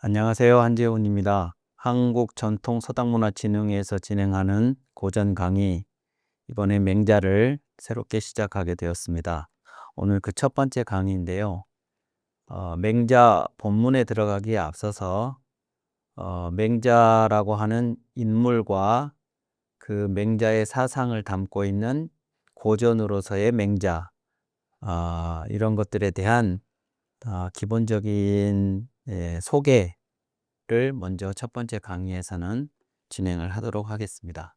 안녕하세요. 한재훈입니다. 한국전통서당문화진흥회에서 진행하는 고전 강의, 이번에 맹자를 새롭게 시작하게 되었습니다. 오늘 그 첫 번째 강의인데요. 맹자 본문에 들어가기에 앞서서 맹자라고 하는 인물과 그 맹자의 사상을 담고 있는 고전으로서의 맹자, 이런 것들에 대한 기본적인 소개를 먼저 첫 번째 강의에서는 진행을 하도록 하겠습니다.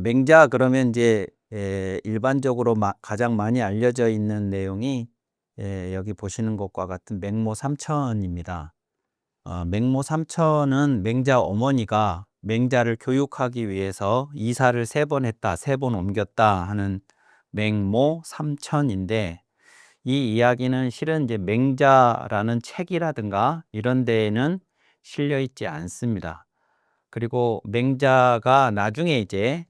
맹자 그러면 이제 일반적으로 가장 많이 알려져 있는 내용이 여기 보시는 것과 같은 맹모 삼천입니다. 맹모 삼천은 맹자 어머니가 맹자를 교육하기 위해서 이사를 3번 했다, 3번 옮겼다 하는 맹모 삼천인데, 이 이야기는 실은 이제 맹자라는 책이라든가 이런 데에는 실려 있지 않습니다. 그리고 맹자가 나중에 이제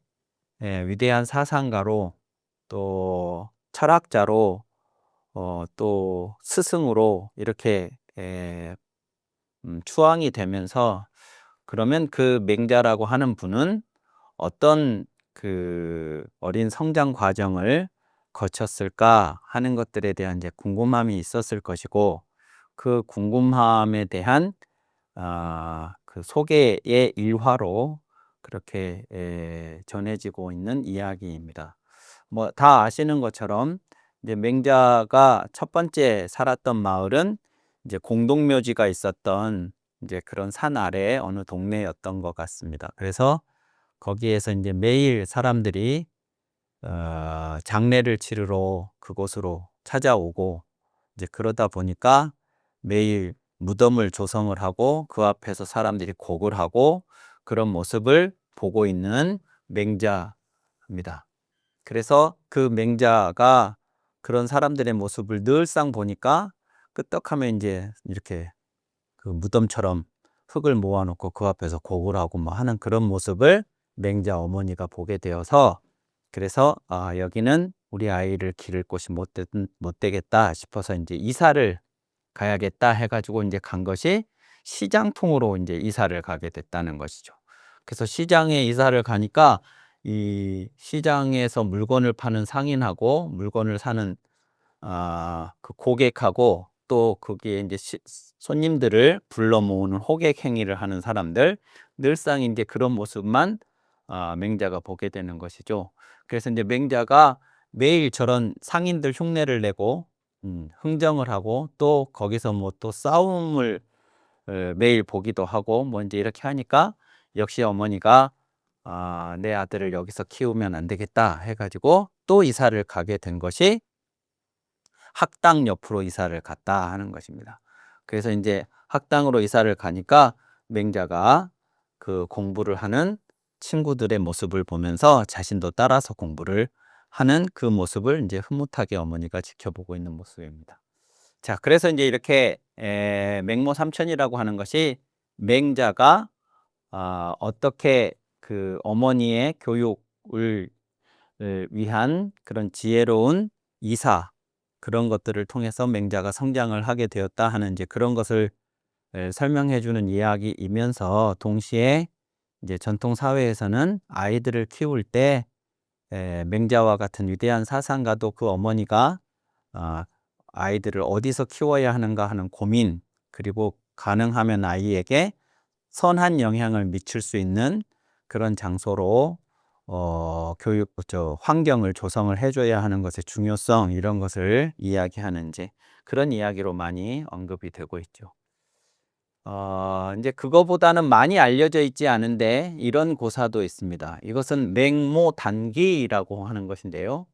위대한 사상가로, 또 철학자로, 또 스승으로 이렇게 추앙이 되면서, 그러면 그 맹자라고 하는 분은 어떤 그 어린 성장 과정을 거쳤을까 하는 것들에 대한 이제 궁금함이 있었을 것이고, 그 궁금함에 대한 그 소개의 일화로 그렇게 전해지고 있는 이야기입니다. 뭐 다 아시는 것처럼 이제 맹자가 첫 번째 살았던 마을은 이제 공동묘지가 있었던 이제 그런 산 아래 어느 동네였던 것 같습니다. 그래서 거기에서 이제 매일 사람들이 장례를 치르러 그곳으로 찾아오고, 이제 그러다 보니까 매일 무덤을 조성을 하고 그 앞에서 사람들이 곡을 하고 그런 모습을 보고 있는 맹자입니다. 그래서 그 맹자가 그런 사람들의 모습을 늘상 보니까 끄떡하면 이제 이렇게 그 무덤처럼 흙을 모아놓고 그 앞에서 곡을 하고 뭐 하는 그런 모습을 맹자 어머니가 보게 되어서, 그래서 여기는 우리 아이를 기를 곳이 못 되겠다 싶어서 이제 이사를 가야겠다 해가지고 이제 간 것이 시장통으로 이제 이사를 가게 됐다는 것이죠. 그래서 시장에 이사를 가니까 이 시장에서 물건을 파는 상인하고 물건을 사는 그 고객하고, 또 거기에 이제 손님들을 불러 모으는 호객 행위를 하는 사람들, 늘상 이제 그런 모습만 맹자가 보게 되는 것이죠. 그래서 이제 맹자가 매일 저런 상인들 흉내를 내고 흥정을 하고, 또 거기서 뭐 또 싸움을 매일 보기도 하고 뭐 이제 이렇게 하니까, 역시 어머니가 내 아들을 여기서 키우면 안 되겠다 해가지고 또 이사를 가게 된 것이 학당 옆으로 이사를 갔다 하는 것입니다. 그래서 이제 학당으로 이사를 가니까 맹자가 그 공부를 하는 친구들의 모습을 보면서 자신도 따라서 공부를 하는 그 모습을 이제 흐뭇하게 어머니가 지켜보고 있는 모습입니다. 자, 그래서 이제 이렇게 맹모 삼천이라고 하는 것이 맹자가 어떻게 그 어머니의 교육을 위한 그런 지혜로운 이사, 그런 것들을 통해서 맹자가 성장을 하게 되었다 하는 이제 그런 것을 설명해 주는 이야기이면서, 동시에 이제 전통 사회에서는 아이들을 키울 때 맹자와 같은 위대한 사상가도 그 어머니가 아이들을 어디서 키워야 하는가 하는 고민, 그리고 가능하면 아이에게 선한 영향을 미칠 수 있는 그런 장소로 교육 환경을 조성을 해줘야 하는 것의 중요성, 이런 것을 이야기하는 이제 그런 이야기로 많이 언급이 되고 있죠. 이제 그거보다는 많이 알려져 있지 않은데 이런 고사도 있습니다. 이것은 맹모단기라고 하는 것인데요.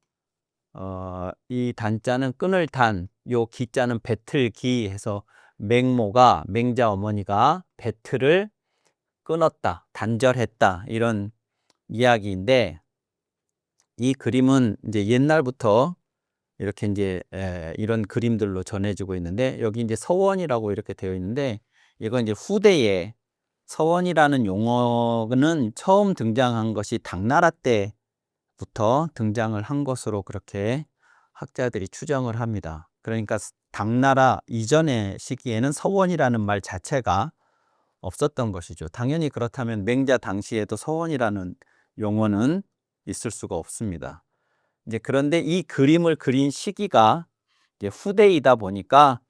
이 단자는 끈을 단, 요 기자는 배틀 기 해서 맹모가, 맹자 어머니가 배틀을 끊었다, 단절했다, 이런 이야기인데, 이 그림은 이제 옛날부터 이렇게 이제 이런 그림들로 전해지고 있는데, 여기 이제 서원이라고 이렇게 되어 있는데, 이건 이제 후대에 서원이라는 용어는 처음 등장한 것이 당나라 때부터 등장을 한 것으로 그렇게 학자들이 추정을 합니다. 그러니까 당나라 이전의 시기에는 서원이라는 말 자체가 없었던 것이죠. 당연히 그렇다면 맹자 당시에도 서원이라는 용어는 있을 수가 없습니다. 이제 그런데 이 그림을 그린 시기가 이제 후대이다 보니까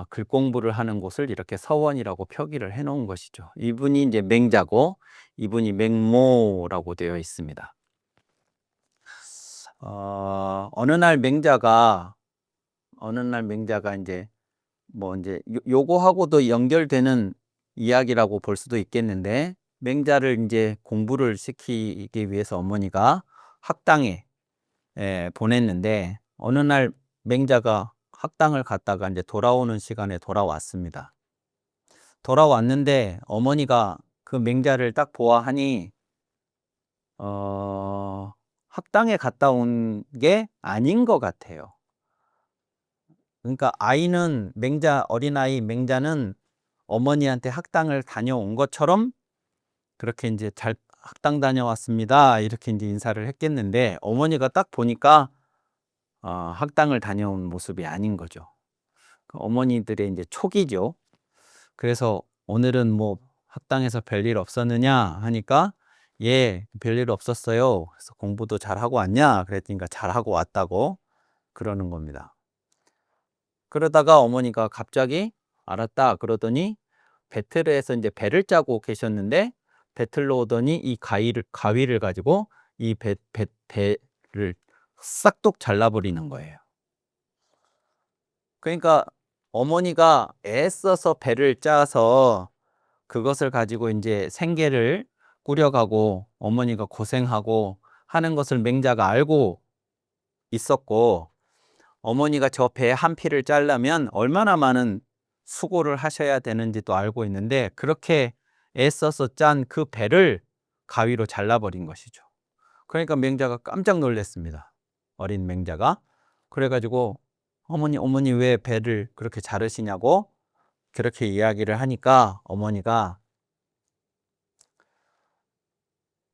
글 공부를 하는 곳을 이렇게 서원이라고 표기를 해 놓은 것이죠. 이분이 이제 맹자고 이분이 맹모라고 되어 있습니다. 어느 날 맹자가 이제 뭐 이제 요거하고도 연결되는 이야기라고 볼 수도 있겠는데, 맹자를 이제 공부를 시키기 위해서 어머니가 학당에 보냈는데, 어느 날 맹자가 학당을 갔다가 이제 돌아오는 시간에 돌아왔습니다. 돌아왔는데 어머니가 그 맹자를 딱 보아하니 학당에 갔다 온 게 아닌 것 같아요. 그러니까 아이는 어린아이 맹자는 어머니한테 학당을 다녀온 것처럼 그렇게 이제 잘 학당 다녀왔습니다 이렇게 이제 인사를 했겠는데, 어머니가 딱 보니까 학당을 다녀온 모습이 아닌 거죠. 어머니들의 이제 촉이죠. 그래서 오늘은 뭐 학당에서 별일 없었느냐 하니까, 예, 별일 없었어요. 그래서 공부도 잘하고 왔냐 그랬더니 잘하고 왔다고 그러는 겁니다. 그러다가 어머니가 갑자기 알았다 그러더니 배틀에서 이제 배를 짜고 계셨는데, 배틀로 오더니 이 가위를 가지고 이 배를 싹둑 잘라버리는 거예요. 그러니까 어머니가 애써서 배를 짜서 그것을 가지고 이제 생계를 꾸려가고 어머니가 고생하고 하는 것을 맹자가 알고 있었고, 어머니가 저 배 한 피를 짜려면 얼마나 많은 수고를 하셔야 되는지도 알고 있는데, 그렇게 애써서 짠 그 배를 가위로 잘라버린 것이죠. 그러니까 맹자가 깜짝 놀랐습니다. 어린 맹자가. 그래가지고 어머니 왜 배를 그렇게 자르시냐고 그렇게 이야기를 하니까, 어머니가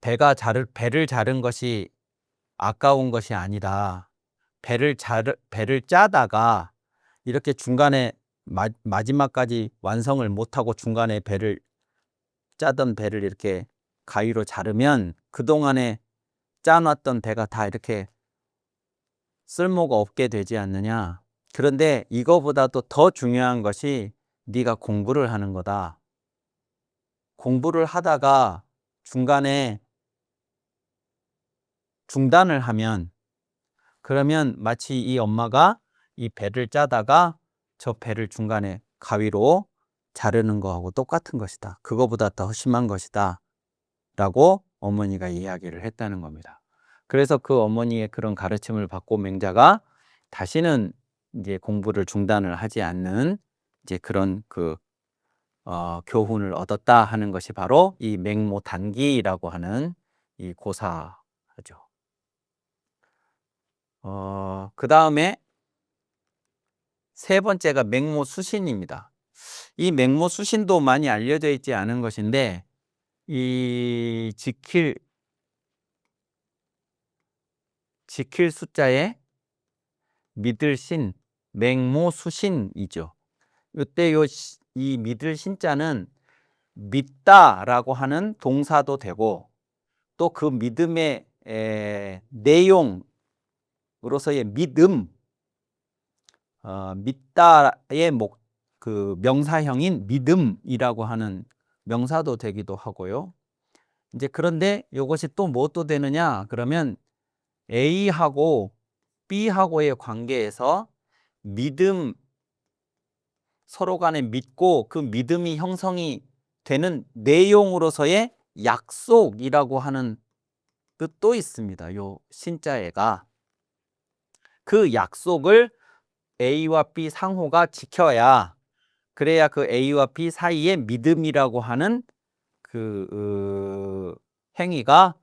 배를 자른 것이 아까운 것이 아니라 배를 짜다가 이렇게 중간에 마지막까지 완성을 못하고 중간에 짜던 배를 이렇게 가위로 자르면 그동안에 짜놨던 배가 다 이렇게 쓸모가 없게 되지 않느냐. 그런데 이거보다도 더 중요한 것이 네가 공부를 하는 거다. 공부를 하다가 중간에 중단을 하면, 그러면 마치 이 엄마가 이 배를 짜다가 저 배를 중간에 가위로 자르는 거하고 똑같은 것이다. 그거보다 더 심한 것이다. 라고 어머니가 이야기를 했다는 겁니다. 그래서 그 어머니의 그런 가르침을 받고 맹자가 다시는 이제 공부를 중단을 하지 않는 이제 그런 교훈을 얻었다 하는 것이 바로 이 맹모단기라고 하는 이 고사죠. 그 다음에 세 번째가 맹모수신입니다. 이 맹모수신도 많이 알려져 있지 않은 것인데, 이 지킬 숫자에 믿을 신, 맹모수신이죠. 이때 이 믿을 신자는 믿다라고 하는 동사도 되고, 또 그 믿음의 내용으로서의 믿음, 믿다의 그 명사형인 믿음이라고 하는 명사도 되기도 하고요. 이제 그런데 이것이 또 무엇도 되느냐 그러면, A하고 B하고의 관계에서 믿음, 서로 간에 믿고 그 믿음이 형성이 되는 내용으로서의 약속이라고 하는 뜻도 있습니다. 요 신자애가. 그 약속을 A와 B 상호가 지켜야, 그래야 그 A와 B 사이에 믿음이라고 하는 행위가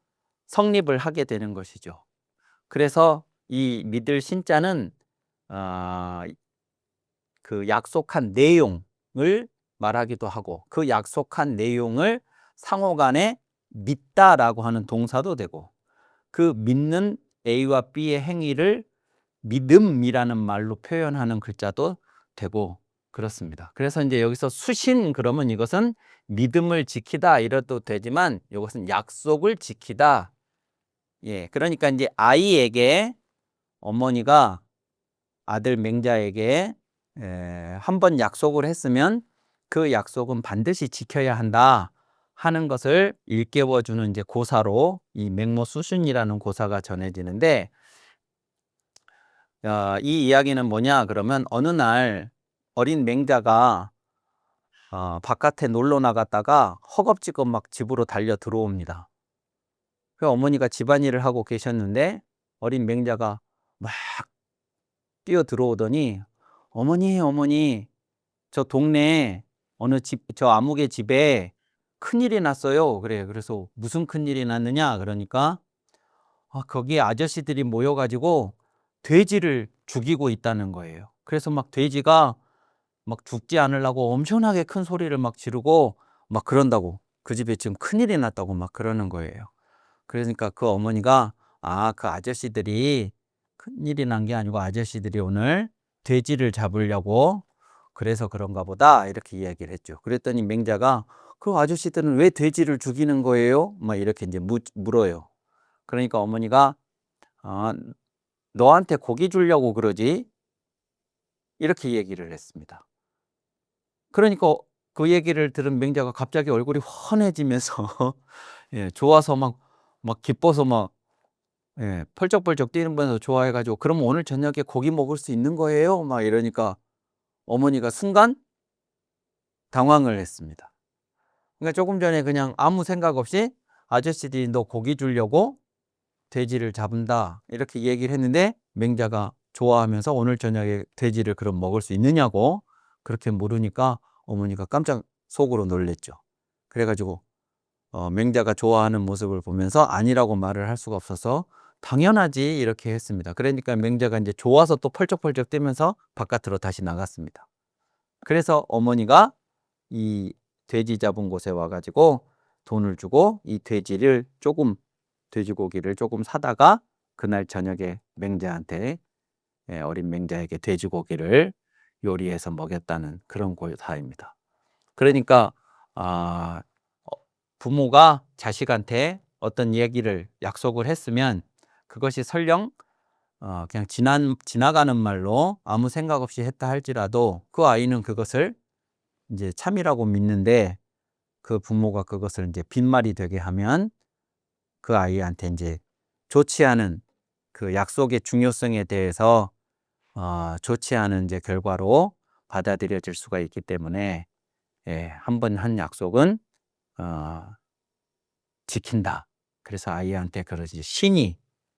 성립을 하게 되는 것이죠. 그래서 이 믿을 신자는 그 약속한 내용을 말하기도 하고, 그 약속한 내용을 상호간에 믿다라고 하는 동사도 되고, 그 믿는 A와 B의 행위를 믿음이라는 말로 표현하는 글자도 되고 그렇습니다. 그래서 이제 여기서 수신 그러면 이것은 믿음을 지키다 이래도 되지만 이것은 약속을 지키다. 예, 그러니까 이제 아이에게 어머니가 아들 맹자에게 한 번 약속을 했으면 그 약속은 반드시 지켜야 한다 하는 것을 일깨워주는 이제 고사로 이 맹모수신이라는 고사가 전해지는데, 이 이야기는 뭐냐 그러면 어느 날 어린 맹자가 바깥에 놀러 나갔다가 허겁지겁 막 집으로 달려 들어옵니다. 그 어머니가 집안일을 하고 계셨는데 어린 맹자가 막 뛰어 들어오더니 어머니 어머니 저 동네에 어느 집, 저 아무개 집에 큰일이 났어요. 그래. 그래서 무슨 큰일이 났느냐 그러니까 거기에 아저씨들이 모여가지고 돼지를 죽이고 있다는 거예요. 그래서 막 돼지가 막 죽지 않으려고 엄청나게 큰 소리를 막 지르고 막 그런다고. 그 집에 지금 큰일이 났다고 막 그러는 거예요. 그러니까 그 어머니가 그 아저씨들이 큰일이 난 게 아니고 아저씨들이 오늘 돼지를 잡으려고 그래서 그런가 보다 이렇게 이야기를 했죠. 그랬더니 맹자가 그 아저씨들은 왜 돼지를 죽이는 거예요? 막 이렇게 이제 물어요. 그러니까 어머니가 너한테 고기 주려고 그러지? 이렇게 얘기를 했습니다. 그러니까 그 얘기를 들은 맹자가 갑자기 얼굴이 환해지면서 예, 좋아서 막 기뻐서 막 예, 펄쩍펄쩍 뛰면서 좋아해가지고 그럼 오늘 저녁에 고기 먹을 수 있는 거예요? 막 이러니까 어머니가 순간 당황을 했습니다. 그러니까 조금 전에 그냥 아무 생각 없이 아저씨들이 너 고기 주려고 돼지를 잡은다 이렇게 얘기를 했는데 맹자가 좋아하면서 오늘 저녁에 돼지를 그럼 먹을 수 있느냐고 그렇게 물으니까 어머니가 깜짝 속으로 놀랬죠. 그래가지고 맹자가 좋아하는 모습을 보면서 아니라고 말을 할 수가 없어서 당연하지 이렇게 했습니다. 그러니까 맹자가 이제 좋아서 또 펄쩍펄쩍 뛰면서 바깥으로 다시 나갔습니다. 그래서 어머니가 이 돼지 잡은 곳에 와가지고 돈을 주고 이 돼지고기를 조금 사다가 그날 저녁에 맹자한테 어린 맹자에게 돼지고기를 요리해서 먹였다는 그런 고사입니다. 그러니까 부모가 자식한테 어떤 얘기를 약속을 했으면 그것이 설령 그냥 지나가는 말로 아무 생각 없이 했다 할지라도 그 아이는 그것을 이제 참이라고 믿는데 그 부모가 그것을 이제 빈말이 되게 하면 그 아이한테 이제 좋지 않은 그 약속의 중요성에 대해서 좋지 않은 이제 결과로 받아들여질 수가 있기 때문에 한 번 한 약속은 지킨다. 그래서 아이한테 그러지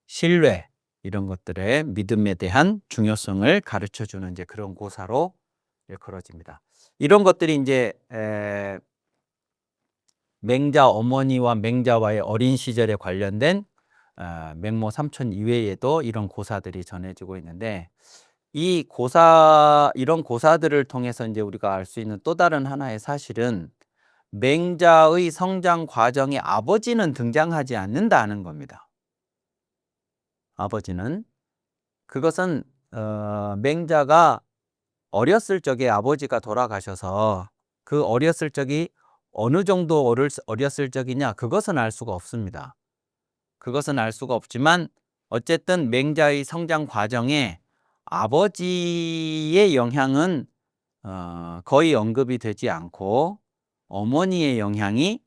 신뢰 이런 것들의 믿음에 대한 중요성을 가르쳐 주는 이제 그런 고사로 일컬어집니다. 이런 것들이 이제 맹자 어머니와 맹자와의 어린 시절에 관련된 맹모 삼천 이외에도 이런 고사들이 전해지고 있는데 이런 고사들을 통해서 이제 우리가 알 수 있는 또 다른 하나의 사실은 맹자의 성장 과정에 아버지는 등장하지 않는다는 겁니다. 아버지는 그것은 맹자가 어렸을 적에 아버지가 돌아가셔서 그 어렸을 적이 어느 정도 어렸을 적이냐 그것은 알 수가 없습니다. 그것은 알 수가 없지만 어쨌든 맹자의 성장 과정에 아버지의 영향은 거의 언급이 되지 않고 어머니의 영향이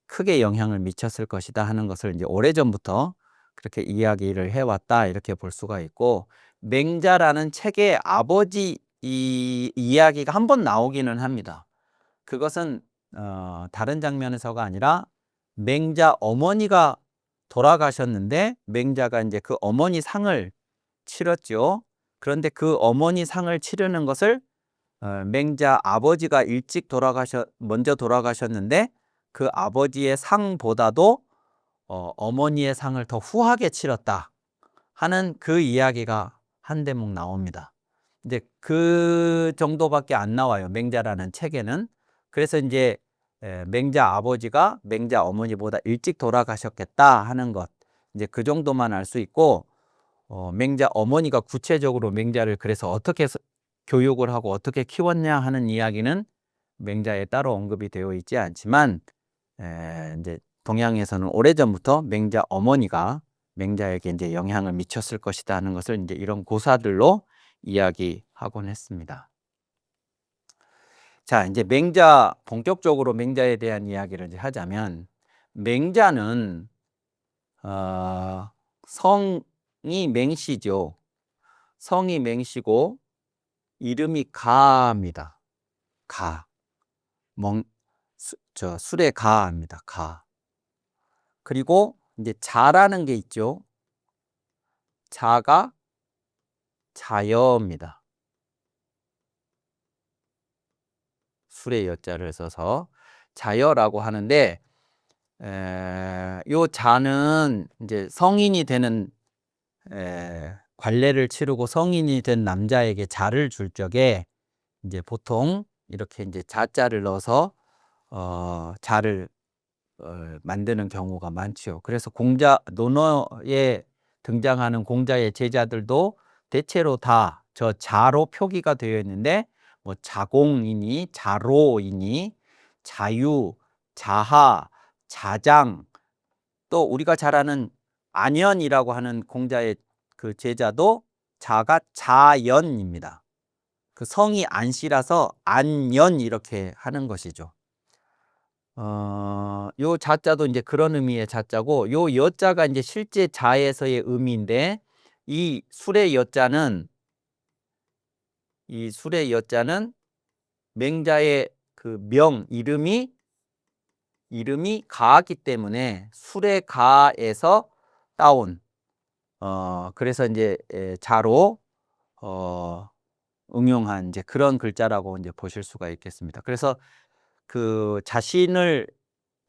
크게 영향을 미쳤을 것이다 하는 것을 이제 오래전부터 그렇게 이야기를 해왔다 이렇게 볼 수가 있고 맹자라는 책에 아버지 이야기가 한 번 나오기는 합니다. 그것은 다른 장면에서가 아니라 맹자 어머니가 돌아가셨는데 맹자가 이제 그 어머니 상을 치렀죠. 그런데 그 어머니 상을 치르는 것을 맹자 아버지가 먼저 돌아가셨는데 그 아버지의 상보다도 어머니의 상을 더 후하게 치렀다 하는 그 이야기가 한 대목 나옵니다. 이제 그 정도밖에 안 나와요. 맹자라는 책에는. 그래서 이제 맹자 아버지가 맹자 어머니보다 일찍 돌아가셨겠다 하는 것. 이제 그 정도만 알 수 있고 맹자 어머니가 구체적으로 맹자를 그래서 어떻게 교육을 하고 어떻게 키웠냐 하는 이야기는 맹자에 따로 언급이 되어 있지 않지만 이제 동양에서는 오래전부터 맹자 어머니가 맹자에게 이제 영향을 미쳤을 것이다 하는 것을 이제 이런 고사들로 이야기하곤 했습니다. 자, 이제 본격적으로 맹자에 대한 이야기를 이제 하자면, 맹자는, 성이 맹씨죠. 성이 맹씨고, 이름이 가입니다. 가. 술의 가입니다. 가. 그리고 이제 자라는 게 있죠. 자가 자여입니다. 술의 여자를 써서 자여라고 하는데, 요 자는 이제 성인이 되는 관례를 치르고 성인이 된 남자에게 자를 줄 적에 이제 보통 이렇게 이제 자자를 넣어서 자를 만드는 경우가 많지요. 그래서 논어에 등장하는 공자의 제자들도 대체로 다 저 자로 표기가 되어 있는데, 뭐 자공이니 자로이니 자유, 자하, 자장, 또 우리가 잘 아는 안연이라고 하는 공자의 그 제자도 자가 자연입니다. 그 성이 안씨라서 안연 이렇게 하는 것이죠. 요 자자도 이제 그런 의미의 자자고, 요 여자가 이제 실제 자에서의 의미인데, 이 술의 여자는 맹자의 그 이름이 가기 때문에 술의 가에서 따온 그래서 이제 자로 응용한 이제 그런 글자라고 이제 보실 수가 있겠습니다. 그래서 그 자신을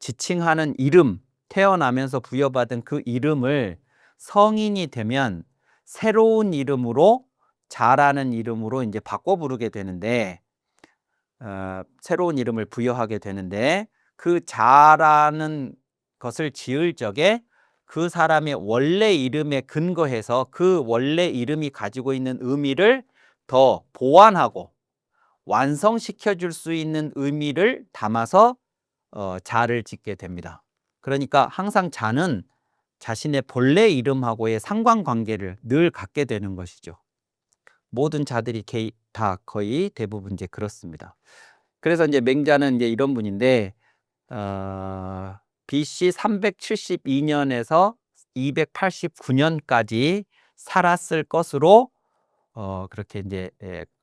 지칭하는 이름, 태어나면서 부여받은 그 이름을 성인이 되면 새로운 이름으로, 자라는 이름으로 이제 바꿔 부르게 되는데, 새로운 이름을 부여하게 되는데, 그 자라는 것을 지을 적에 그 사람의 원래 이름에 근거해서 그 원래 이름이 가지고 있는 의미를 더 보완하고 완성시켜 줄 수 있는 의미를 담아서 자를 짓게 됩니다. 그러니까 항상 자는 자신의 본래 이름하고의 상관관계를 늘 갖게 되는 것이죠. 모든 자들이 다 거의 대부분 이제 그렇습니다. 그래서 이제 맹자는 이제 이런 분인데, BC 372년에서 289년까지 살았을 것으로 그렇게 이제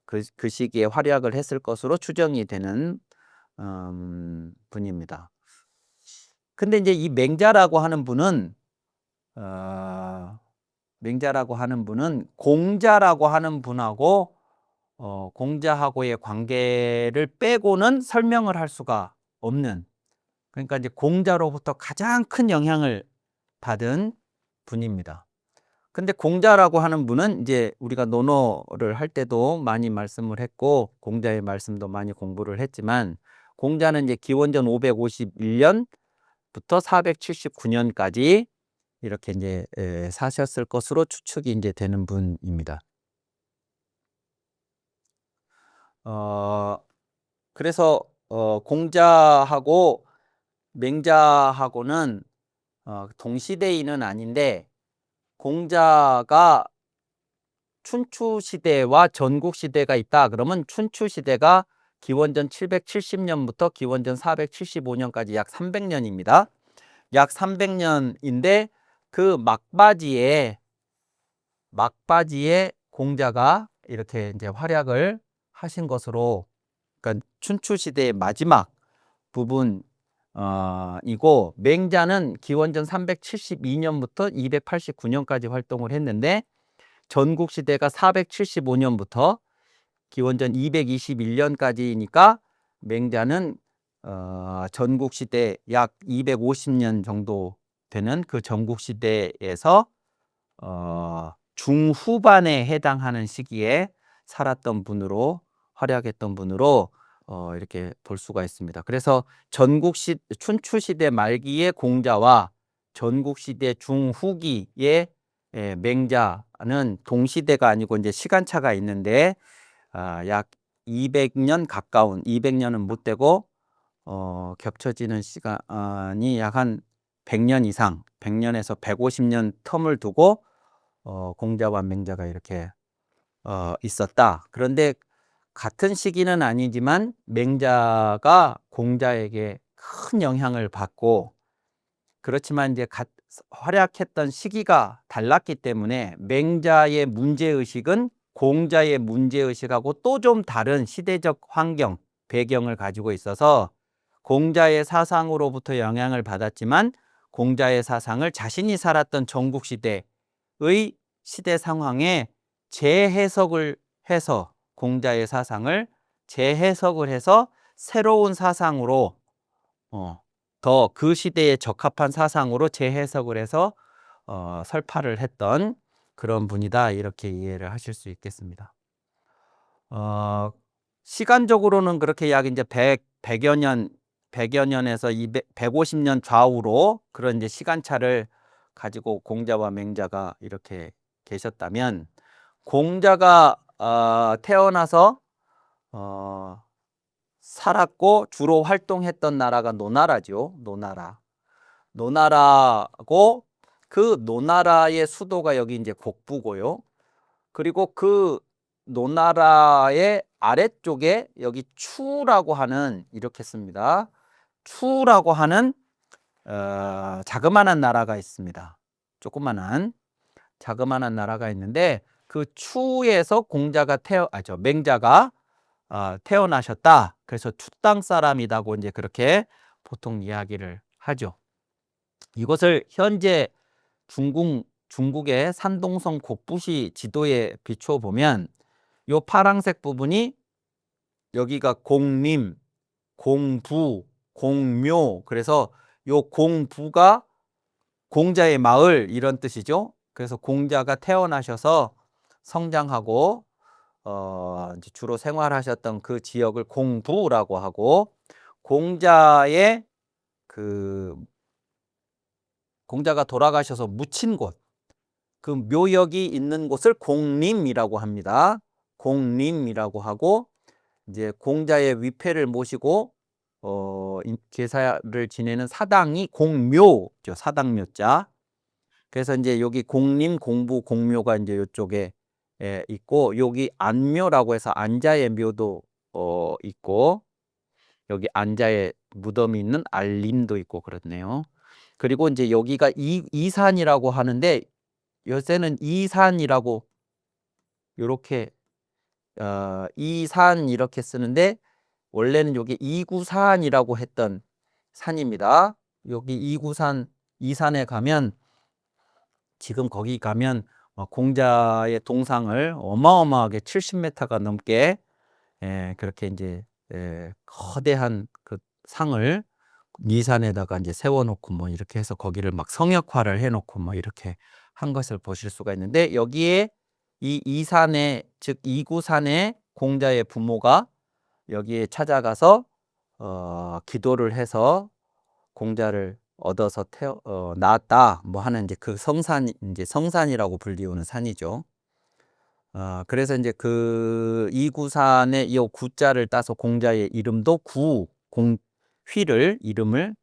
그 시기에 활약을 했을 것으로 추정이 되는 분입니다. 근데 이제 이 맹자라고 하는 분은 공자라고 하는 분하고 공자하고의 관계를 빼고는 설명을 할 수가 없는, 그러니까 이제 공자로부터 가장 큰 영향을 받은 분입니다. 근데 공자라고 하는 분은 이제 우리가 논어를 할 때도 많이 말씀을 했고 공자의 말씀도 많이 공부를 했지만, 공자는 이제 기원전 551년부터 479년까지 이렇게 이제 사셨을 것으로 추측이 이제 되는 분입니다. 그래서 공자하고 맹자하고는 동시대인은 아닌데, 공자가 춘추시대와 전국시대가 있다 그러면 춘추시대가 기원전 770년부터 기원전 475년까지 약 300년입니다. 약 300년인데 그 막바지에 공자가 이렇게 이제 활약을 하신 것으로, 그러니까 춘추시대의 마지막 부분 이고, 맹자는 기원전 372년부터 289년까지 활동을 했는데, 전국시대가 475년부터 기원전 221년까지니까 맹자는 전국시대 약 250년 정도 되는 그 전국시대에서 중후반에 해당하는 시기에 살았던 분으로, 활약했던 분으로 이렇게 볼 수가 있습니다. 그래서 춘추시대 말기의 공자와 전국시대 중후기의 맹자 공자는 동시대가 아니고 이제 시간차가 있는데 약 200년 가까운 200년은 못 되고 겹쳐지는 시간이 약 한 100년 이상 100년에서 150년 텀을 두고 공자와 맹자가 이렇게 있었다. 그런데 같은 시기는 아니지만 맹자가 공자에게 큰 영향을 받고 그렇지만 이제 활약했던 시기가 달랐기 때문에 맹자의 문제의식은 공자의 문제의식하고 또 좀 다른 시대적 환경, 배경을 가지고 있어서 공자의 사상으로부터 영향을 받았지만 공자의 사상을 자신이 살았던 전국시대의 시대 상황에 재해석을 해서 공자의 사상을 재해석을 해서 새로운 사상으로 더 그 시대에 적합한 사상으로 재해석을 해서 설파를 했던 그런 분이다. 이렇게 이해를 하실 수 있겠습니다. 시간적으로는 그렇게 약 이제 100여 년에서 150년 좌우로 그런 이제 시간차를 가지고 공자와 맹자가 이렇게 계셨다면 공자가 태어나서 살았고 주로 활동했던 나라가 노나라죠. 노나라고 그 노나라의 수도가 여기 이제 곡부고요. 그리고 그 노나라의 아래쪽에 여기 추라고 하는 이렇게 씁니다. 추라고 하는 자그마한 나라가 있습니다. 조그만한 자그마한 나라가 있는데 그 추에서 맹자가 태어나셨다. 그래서 추 땅 사람이라고 이제 그렇게 보통 이야기를 하죠. 이것을 현재 중국의 산동성 곡부시 지도에 비추어 보면 요 파란색 부분이 여기가 공림, 공부, 공묘. 그래서 요 공부가 공자의 마을 이런 뜻이죠. 그래서 공자가 태어나셔서 성장하고 이제 주로 생활하셨던 그 지역을 공부라고 하고 공자가 돌아가셔서 묻힌 곳, 그 묘역이 있는 곳을 공림이라고 합니다. 공림이라고 하고 이제 공자의 위패를 모시고 제사를 지내는 사당이 공묘죠. 사당묘자. 그래서 이제 여기 공림, 공부, 공묘가 이제 이쪽에 있고 여기 안묘라고 해서 안자의 묘도 있고 여기 안자의 무덤이 있는 안림도 있고 그렇네요. 그리고 이제 여기가 이산이라고 하는데 요새는 이산이라고 요렇게 이산 이렇게 쓰는데 원래는 여기 이구산이라고 했던 산입니다. 여기 이산에 가면 지금 거기 가면 공자의 동상을 어마어마하게 70m가 넘게 그렇게 이제 거대한 그 상을 이산에다가 이제 세워놓고 뭐 이렇게 해서 거기를 막 성역화를 해놓고 뭐 이렇게 한 것을 보실 수가 있는데 여기에 이 이산에 즉 이구산에 공자의 부모가 여기에 찾아가서 기도를 해서 공자를 얻어서 낳았다 뭐 하는 이제 그 성산이라고 불리우는 산이죠. 그래서 이제 그 이구산의 이 구자를 따서 공자의 이름도 이름을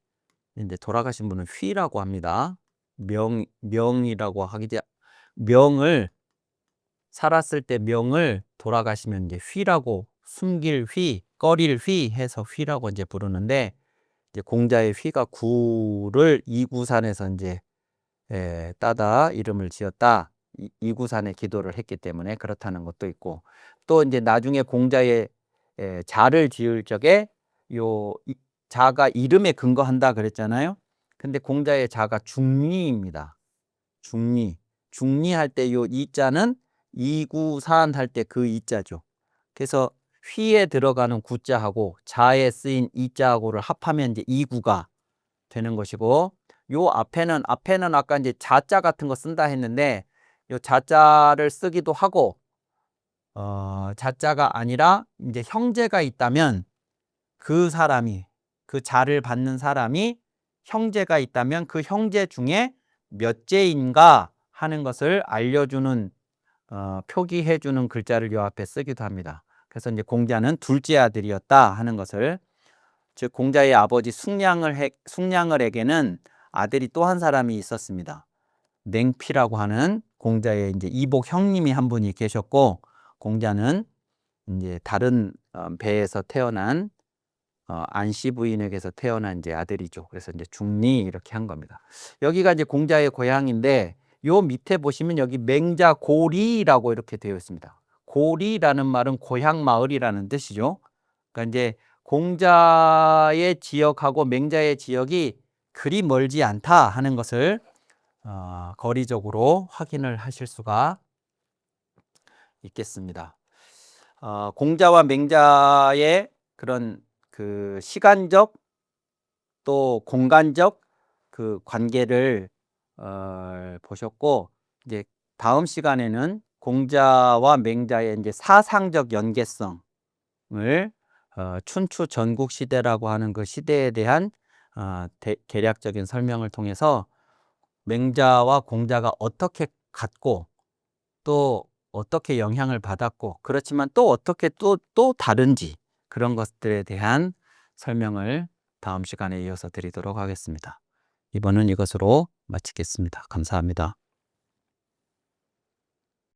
이제 돌아가신 분은 휘라고 합니다. 명이라고 하기지 명을 살았을 때 명을 돌아가시면 이제 휘라고 숨길 휘, 꺼릴 휘 해서 휘라고 이제 부르는데 이제 공자의 휘가 구를 이구산에서 이제 따다 이름을 지었다. 이구산에 기도를 했기 때문에 그렇다는 것도 있고 또 이제 나중에 공자의 자를 지을 적에 자가 이름에 근거한다 그랬잖아요. 근데 공자의 자가 중리입니다. 중리할 때 요 이자는 이구산 할 때 그 이자죠. 그래서 휘에 들어가는 구자하고 자에 쓰인 이자하고를 합하면 이제 이구가 되는 것이고 요 앞에는 아까 이제 자자 같은 거 쓴다 했는데 요 자자를 쓰기도 하고 자자가 아니라 이제 형제가 있다면 그 자를 받는 사람이 형제가 있다면 그 형제 중에 몇째인가 하는 것을 알려주는 표기해 주는 글자를 요 앞에 쓰기도 합니다. 그래서 이제 공자는 둘째 아들이었다 하는 것을, 즉 공자의 아버지 숭량을에게는 아들이 또 한 사람이 있었습니다. 냉피라고 하는 공자의 이제 이복 형님이 한 분이 계셨고, 공자는 이제 다른 배에서 태어난 안씨 부인에게서 태어난 이제 아들이죠. 그래서 이제 중리 이렇게 한 겁니다. 여기가 이제 공자의 고향인데, 요 밑에 보시면 여기 맹자고리라고 이렇게 되어 있습니다. 고리라는 말은 고향 마을이라는 뜻이죠. 그러니까 이제 공자의 지역하고 맹자의 지역이 그리 멀지 않다 하는 것을 거리적으로 확인을 하실 수가 있겠습니다. 공자와 맹자의 그런 그 시간적 또 공간적 그 관계를 보셨고, 이제 다음 시간에는 공자와 맹자의 이제 사상적 연계성을 춘추 전국 시대라고 하는 그 시대에 대한 개략적인 설명을 통해서 맹자와 공자가 어떻게 같고 또 어떻게 영향을 받았고, 그렇지만 또 어떻게 또 다른지, 그런 것들에 대한 설명을 다음 시간에 이어서 드리도록 하겠습니다. 이번은 이것으로 마치겠습니다. 감사합니다.